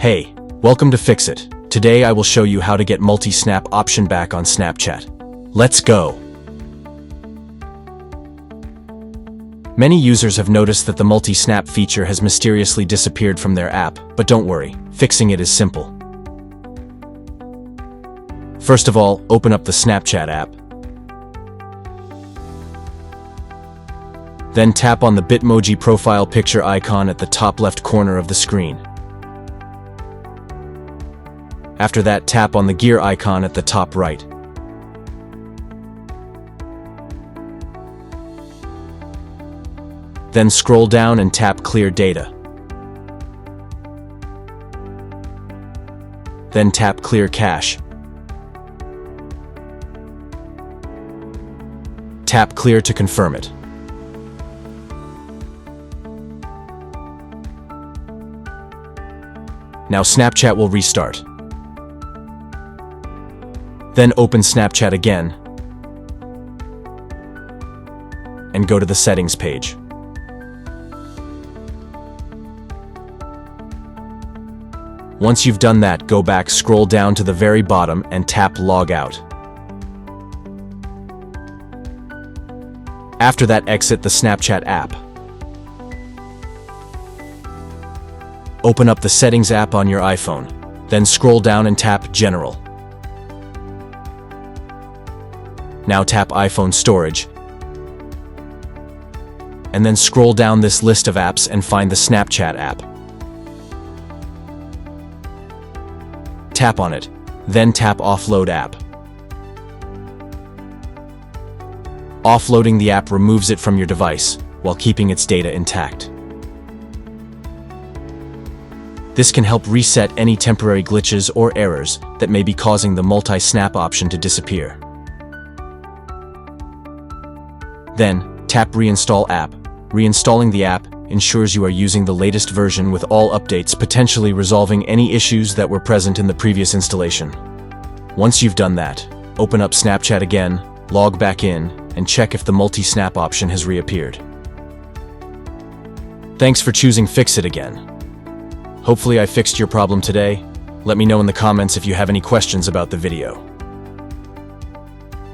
Hey, welcome to Fixit. Today I will show you how to get multi-snap option back on Snapchat. Let's go! Many users have noticed that the multi-snap feature has mysteriously disappeared from their app, but don't worry, fixing it is simple. First of all, open up the Snapchat app. Then tap on the Bitmoji profile picture icon at the top left corner of the screen. After that, tap on the gear icon at the top right. Then scroll down and tap Clear Data. Then tap Clear Cache. Tap Clear to confirm it. Now Snapchat will restart. Then open Snapchat again and go to the settings page. Once you've done that, go back, scroll down to the very bottom and tap Log Out. After that, exit the Snapchat app. Open up the Settings app on your iPhone, then scroll down and tap General. Now tap iPhone Storage, and then scroll down this list of apps and find the Snapchat app. Tap on it, then tap Offload app. Offloading the app removes it from your device, while keeping its data intact. This can help reset any temporary glitches or errors that may be causing the multi-snap option to disappear. Then, tap Reinstall app. Reinstalling the app ensures you are using the latest version with all updates, potentially resolving any issues that were present in the previous installation. Once you've done that, open up Snapchat again, log back in, and check if the multi-snap option has reappeared. Thanks for choosing Fixit again. Hopefully I fixed your problem today. Let me know in the comments if you have any questions about the video.